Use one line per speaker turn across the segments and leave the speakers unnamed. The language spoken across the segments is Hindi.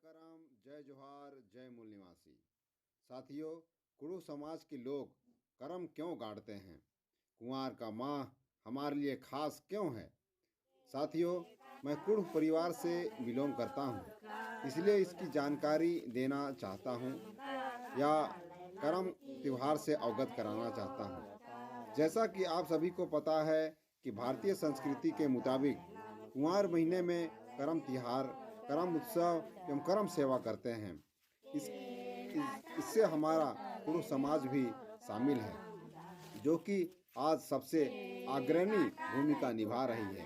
करम, जय जोहार, जय मूल निवासी। साथियों, कुड़ू समाज के लोग करम क्यों गाड़ते हैं? कुंवार का माह हमारे लिए खास क्यों है? साथियों, मैं कुड़ू परिवार से बिलोंग करता हूँ, इसलिए इसकी जानकारी देना चाहता हूँ या करम त्यौहार से अवगत कराना चाहता हूँ। जैसा कि आप सभी को पता है कि भारतीय संस्कृति के मुताबिक कुंवार महीने में करम त्यौहार, करम उत्सव एवं करम सेवा करते हैं। इससे हमारा कुड़ू समाज भी शामिल है, जो कि आज सबसे अग्रणी भूमिका निभा रही है।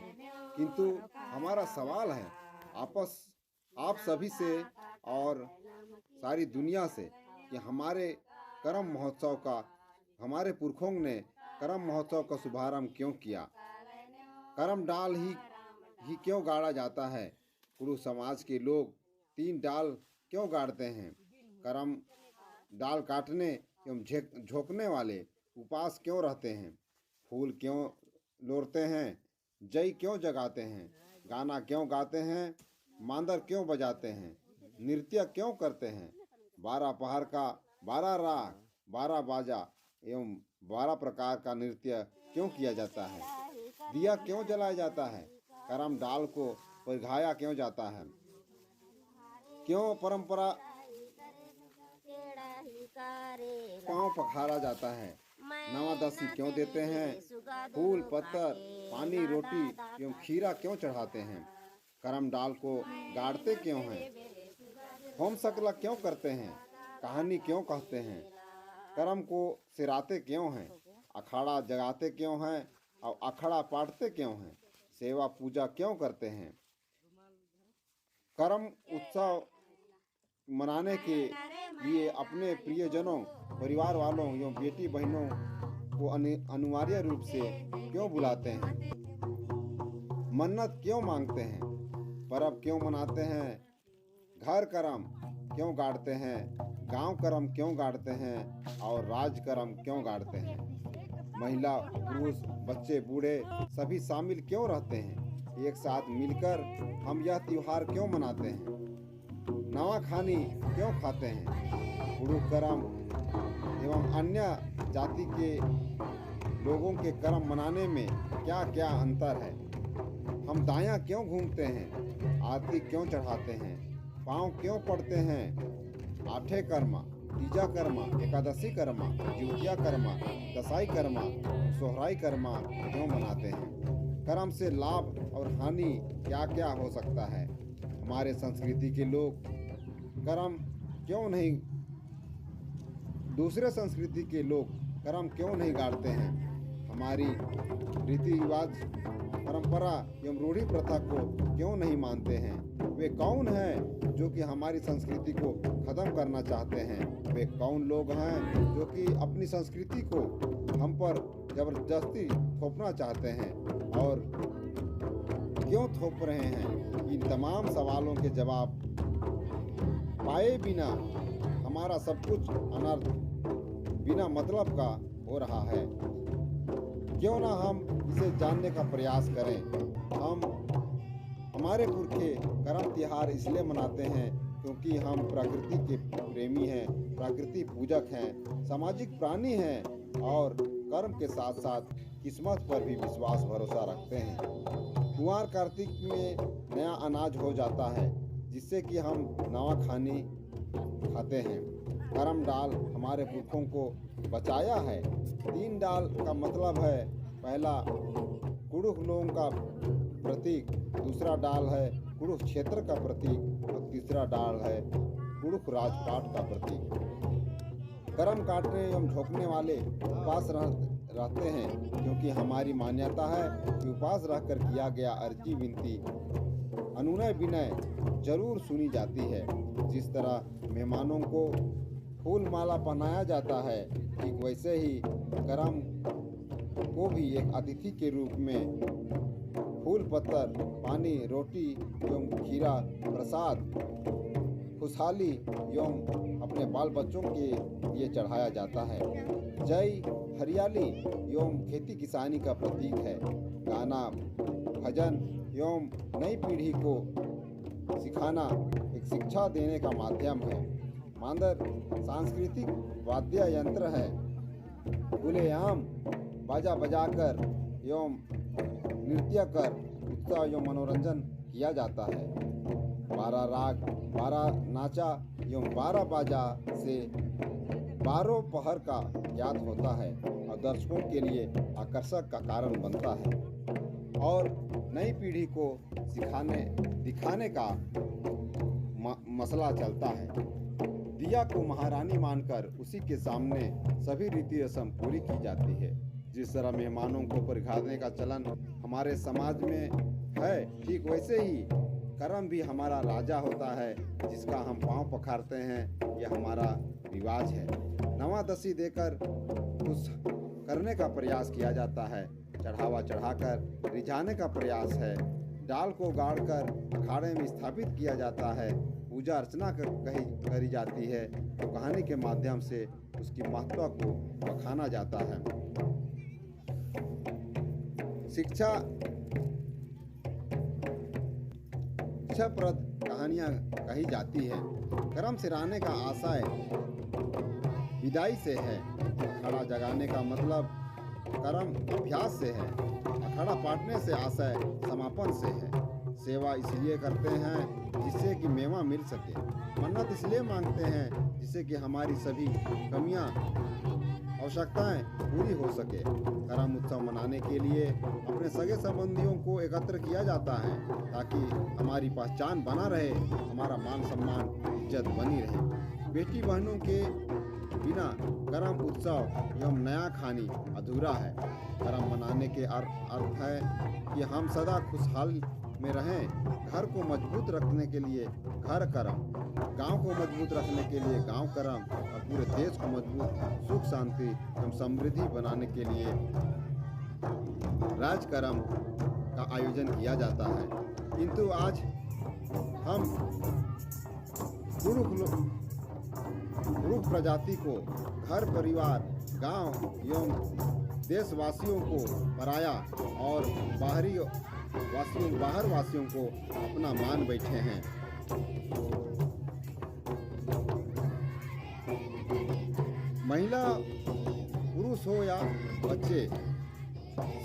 किंतु हमारा सवाल है आप सभी से और सारी दुनिया से कि हमारे पुरखों ने करम महोत्सव का शुभारंभ क्यों किया? करम डाल ही क्यों गाड़ा जाता है? कुड़ू समाज के लोग 3 डाल क्यों गाड़ते हैं? करम डाल काटने एवं झोंकने वाले उपवास क्यों रहते हैं? फूल क्यों लोरते हैं? जई क्यों जगाते हैं? गाना क्यों गाते हैं? मांदर क्यों बजाते हैं? नृत्य क्यों करते हैं? 12 पहर का 12 राग, 12 बाजा एवं 12 प्रकार का नृत्य क्यों किया जाता है? दिया क्यों जलाया जाता है? करम डाल को परिघाया क्यों जाता है? क्यों परंपरा पांव पखारा जाता है? नवादसी क्यों देते हैं? फूल पत्थर, पानी, रोटी एवं खीरा क्यों चढ़ाते हैं? करम डाल को गाड़ते क्यों हैं? होम सकला क्यों करते हैं? कहानी क्यों कहते हैं? करम को सिराते क्यों हैं? अखाड़ा जगाते क्यों हैं और अखाड़ा पाटते क्यों हैं? सेवा पूजा क्यों करते हैं? करम उत्सव मनाने के लिए अपने प्रियजनों, परिवार वालों एवं बेटी बहनों को अनिवार्य रूप से क्यों बुलाते हैं? मन्नत क्यों मांगते हैं? पर्व क्यों मनाते हैं? घर करम क्यों गाड़ते हैं? गांव करम क्यों गाड़ते हैं? और राज करम क्यों गाड़ते हैं? महिला, पुरुष, बच्चे, बूढ़े सभी शामिल क्यों रहते हैं? एक साथ मिलकर हम यह त्योहार क्यों मनाते हैं? नवा खानी क्यों खाते हैं? कुड़ू करम एवं अन्य जाति के लोगों के करम मनाने में क्या क्या अंतर है? हम दायां क्यों घूमते हैं? आरती क्यों चढ़ाते हैं? पाँव क्यों पड़ते हैं? आठे कर्मा, तीजा कर्मा, एकादशी कर्मा, ज्योतिया कर्मा, दसाई कर्मा, सोहराई कर्मा क्यों मनाते हैं? करम से लाभ और हानि क्या क्या हो सकता है? हमारे संस्कृति के लोग करम क्यों नहीं, दूसरे संस्कृति के लोग करम क्यों नहीं गाड़ते हैं? हमारी रीति रिवाज, परंपरा एवं रूढ़ी प्रथा को क्यों नहीं मानते हैं? वे कौन हैं जो कि हमारी संस्कृति को खत्म करना चाहते हैं? वे कौन लोग हैं जो कि अपनी संस्कृति को हम पर जबरदस्ती थोपना चाहते हैं और क्यों थोप रहे हैं? इन तमाम सवालों के जवाब पाए बिना हमारा सब कुछ अनर्थ बिना मतलब का हो रहा है। क्यों ना हम इसे जानने का प्रयास करें? हमारे पुरखे करम त्योहार इसलिए मनाते हैं क्योंकि हम प्रकृति के प्रेमी हैं, प्रकृति पूजक हैं, सामाजिक प्राणी हैं और कर्म के साथ साथ किस्मत पर भी विश्वास भरोसा रखते हैं। कुंवार कार्तिक में नया अनाज हो जाता है, जिससे कि हम नवा खानी खाते हैं। करम डाल हमारे पुरखों को बचाया है। 3 डाल का मतलब है, पहला कुड़ुख लोगों का प्रतीक, दूसरा डाल है कुड़ुख क्षेत्र का प्रतीक और तीसरा डाल है कुड़ुख राजपाट का प्रतीक। करम काटने एवं झोंकने वाले उपवास रहते हैं, क्योंकि हमारी मान्यता है कि उपवास रहकर किया गया अर्जी विनती अनुनय विनय जरूर सुनी जाती है। जिस तरह मेहमानों को फूल माला पहनाया जाता है, ठीक वैसे ही करम को भी एक अतिथि के रूप में फूल पत्थर, पानी, रोटी एवं खीरा प्रसाद खुशहाली एवं अपने बाल बच्चों के लिए चढ़ाया जाता है। जय हरियाली एवं खेती किसानी का प्रतीक है। गाना, भजन एवं नई पीढ़ी को सिखाना एक शिक्षा देने का माध्यम है। मांदर सांस्कृतिक वाद्य यंत्र है। खुलेआम बाजा बजाकर एवं नृत्य कर उत्साह एवं मनोरंजन किया जाता है। 12 राग, 12 नाचा एवं 12 बाजा से 12 पहर का याद होता है और दर्शकों के लिए आकर्षक का कारण बनता है और नई पीढ़ी को दिखाने का मसला चलता है। दिया को महारानी मानकर उसी के सामने सभी रीति रस्म पूरी की जाती है। जिस तरह मेहमानों को परिखाने का चलन हमारे समाज में है, ठीक वैसे ही करम भी हमारा राजा होता है जिसका हम पांव पखारते हैं। यह हमारा रिवाज है। नवादशी देकर खुश करने का प्रयास किया जाता है। चढ़ावा चढ़ाकर रिझाने का प्रयास है। डाल को गाड़कर अखाड़े में स्थापित किया जाता है। पूजा अर्चना करी जाती है तो कहानी के माध्यम से उसकी महत्ता को बखाना जाता है। शिक्षाप्रद कहानियाँ कही जाती है। करम सिराने का आशय विदाई से है। अखाड़ा जगाने का मतलब करम अभ्यास से है। अखाड़ा पाटने से आशय समापन से है। सेवा इसलिए करते हैं जिससे कि मेवा मिल सके। मन्नत इसलिए मांगते हैं जिससे कि हमारी सभी कमियां आवश्यकताएं पूरी हो सके। करम उत्सव मनाने के लिए अपने सगे संबंधियों को एकत्र किया जाता है ताकि हमारी पहचान बना रहे, हमारा मान सम्मान इज्जत बनी रहे। बेटी बहनों के बिना करम उत्सव एवं नया खानी अधूरा है। करम मनाने के अर्थ है कि हम सदा खुशहाल में रहें। घर को मजबूत रखने के लिए घर करम, गांव को मजबूत रखने के लिए गांव करम और पूरे देश को मजबूत सुख शांति एवं समृद्धि बनाने के लिए राजकर्म का आयोजन किया जाता है। किंतु आज हम पुरुष प्रजाति को घर परिवार गांव एवं देशवासियों को पराया और बाहर वासियों को अपना मान बैठे हैं। महिला पुरुष हो या बच्चे,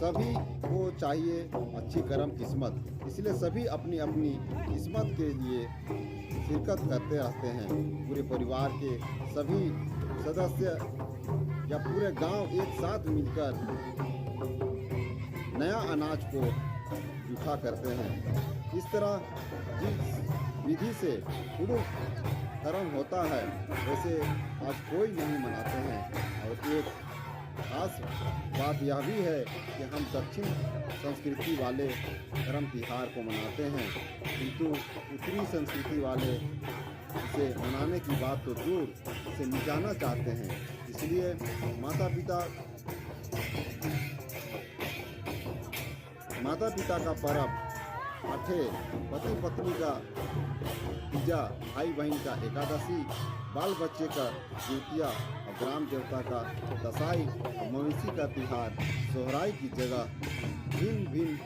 सभी को चाहिए अच्छी कर्म किस्मत। इसलिए सभी अपनी अपनी किस्मत के लिए शिरकत करते रहते हैं। पूरे परिवार के सभी सदस्य या पूरे गांव एक साथ मिलकर नया अनाज को जूठा करते हैं। इस तरह जिस विधि से पुरुष कर्म होता है वैसे आज कोई नहीं मनाते हैं। और एक खास बात यह भी है कि हम दक्षिण संस्कृति वाले कर्म तिहार को मनाते हैं, किंतु उत्तरी संस्कृति वाले इसे मनाने की बात तो दूर, इसे मिटाना चाहते हैं। इसलिए माता पिता का पर्व, आठे पति पत्नी का तीजा, भाई बहन का एकादशी, बाल बच्चे का द्वितीया और ग्राम देवता का दसाई और मवेशी का तिहार सोहराई की जगह भिन्न भिन्न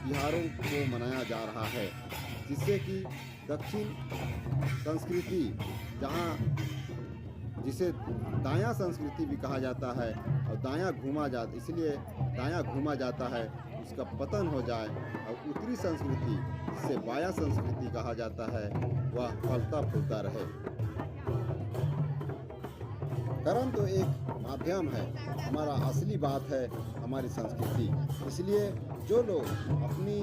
तिहारों को मनाया जा रहा है। जिससे कि दक्षिण संस्कृति, जिसे दायां संस्कृति भी कहा जाता है और इसलिए दायां घूमा जाता है, उसका पतन हो जाए और उत्तरी संस्कृति, जिसे बायां संस्कृति कहा जाता है, वह फलता फूलता रहे। कर्म तो एक माध्यम है, हमारा असली बात है हमारी संस्कृति। इसलिए जो लोग अपनी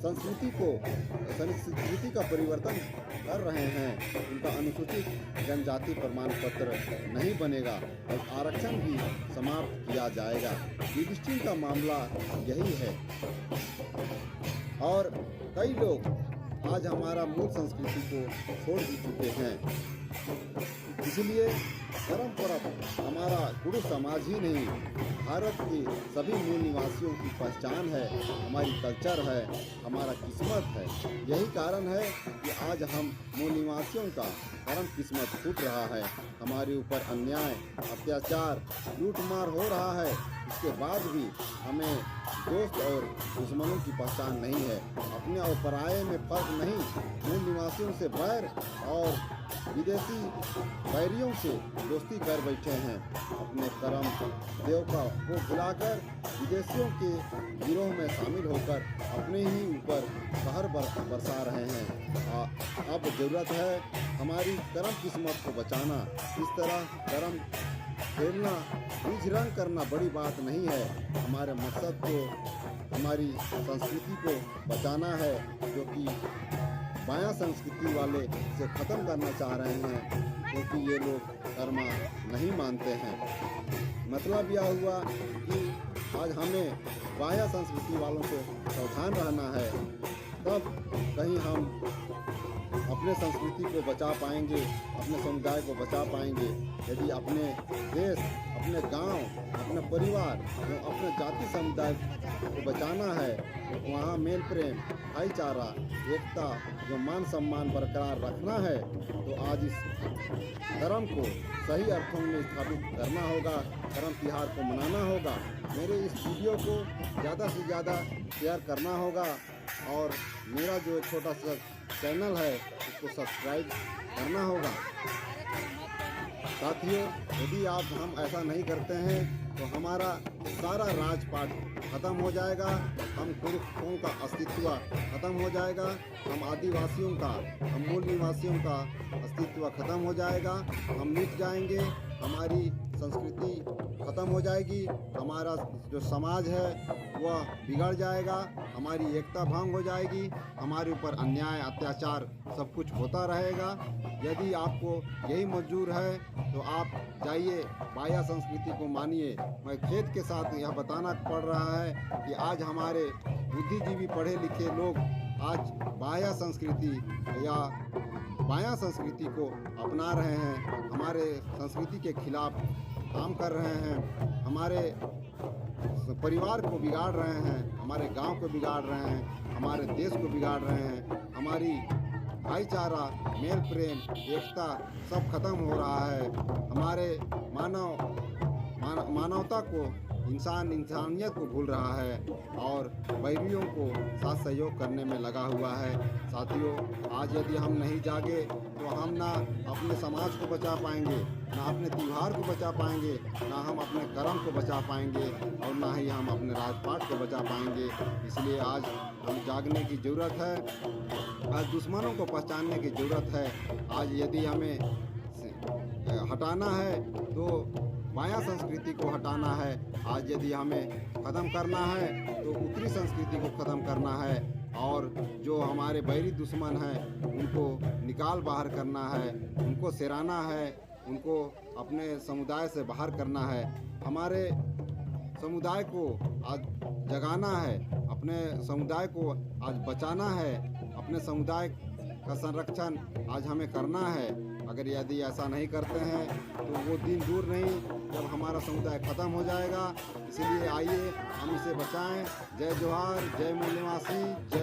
संस्कृति का परिवर्तन कर रहे हैं, उनका अनुसूचित जनजाति प्रमाण पत्र नहीं बनेगा और आरक्षण भी समाप्त किया जाएगा। युधिष्ठिर का मामला यही है। और कई लोग आज हमारा मूल संस्कृति को छोड़ भी चुके हैं। इसलिए कर्म पर्व हमारा गुरु समाज ही नहीं, भारत के सभी मूल निवासियों की पहचान है, हमारी कल्चर है, हमारा किस्मत है। यही कारण है कि आज हम मूल निवासियों का कर्म किस्मत फूट रहा है। हमारे ऊपर अन्याय, अत्याचार, लूटमार हो रहा है। इसके बाद भी हमें दोस्त और दुश्मनों की पहचान नहीं है। अपने और पराये में फर्क नहीं, मूल निवासी आदिवासियों से बैर और विदेशी बैरियों से दोस्ती कर बैठे हैं। अपने कर्म देवता को बुलाकर विदेशियों के गिरोह में शामिल होकर अपने ही ऊपर कहर बरसा रहे हैं। अब ज़रूरत है हमारी कर्म किस्मत को बचाना। इस तरह कर्म खेलना, बीज रंग करना बड़ी बात नहीं है। हमारे मकसद को, हमारी संस्कृति को बचाना है, जो कि बायां संस्कृति वाले से ख़त्म करना चाह रहे हैं, क्योंकि ये लोग कर्म नहीं मानते हैं। मतलब यह हुआ कि आज हमें बायां संस्कृति वालों से सावधान रहना है, तब कहीं हम अपने संस्कृति को बचा पाएंगे, अपने समुदाय को बचा पाएंगे। यदि अपने देश, अपने गांव, अपने परिवार एवं अपने जाति समुदाय को बचाना है, तो वहाँ मेल प्रेम, भाईचारा, एकता, जो मान सम्मान बरकरार रखना है, तो आज इस धर्म को सही अर्थों में स्थापित करना होगा, कर्म तिहार को मनाना होगा। मेरे इस वीडियो को ज़्यादा से ज़्यादा शेयर करना होगा और मेरा जो छोटा सा चैनल है उसको सब्सक्राइब करना होगा। साथियों, यदि हम ऐसा नहीं करते हैं तो हमारा सारा राजपाट खत्म हो जाएगा, हम गुरुओं का अस्तित्व खत्म हो जाएगा, हम आदिवासियों का, हम मूल निवासियों का अस्तित्व खत्म हो जाएगा, हम मिट जाएंगे, हमारी संस्कृति खत्म हो जाएगी, हमारा जो समाज है वह बिगड़ जाएगा, हमारी एकता भंग हो जाएगी, हमारे ऊपर अन्याय अत्याचार सब कुछ होता रहेगा। यदि आपको यही मंजूर है तो आप जाइए, बाया संस्कृति को मानिए। मैं खेद के साथ यह बताना पड़ रहा है कि आज हमारे बुद्धिजीवी पढ़े लिखे लोग आज बाया संस्कृति या बायां संस्कृति को अपना रहे हैं, हमारे संस्कृति के खिलाफ काम कर रहे हैं, हमारे परिवार को बिगाड़ रहे हैं, हमारे गांव को बिगाड़ रहे हैं, हमारे देश को बिगाड़ रहे हैं, हमारी भाईचारा, मेल प्रेम, एकता सब खत्म हो रहा है। हमारे मानवता को, इंसानियत को भूल रहा है और बैरियों को साथ सहयोग करने में लगा हुआ है। साथियों, आज यदि हम नहीं जागे तो हम ना अपने समाज को बचा पाएंगे, ना अपने त्यौहार को बचा पाएंगे, ना हम अपने कर्म को बचा पाएंगे और ना ही हम अपने राजपाट को बचा पाएंगे। इसलिए आज हम जागने की ज़रूरत है, आज दुश्मनों को पहचानने की ज़रूरत है। आज यदि हमें हटाना है तो माया संस्कृति को हटाना है, आज यदि हमें ख़त्म करना है तो उत्तरी संस्कृति को ख़त्म करना है और जो हमारे बैरी दुश्मन हैं उनको निकाल बाहर करना है, उनको सिराना है, उनको अपने समुदाय से बाहर करना है। हमारे समुदाय को आज जगाना है, अपने समुदाय को आज बचाना है, अपने समुदाय का संरक्षण आज हमें करना है। अगर यदि ऐसा नहीं करते हैं तो वो दिन दूर नहीं जब हमारा समुदाय खत्म हो जाएगा। इसलिए आइए हम इसे बचाएं। जय जोहार, जय मूल निवासी, जय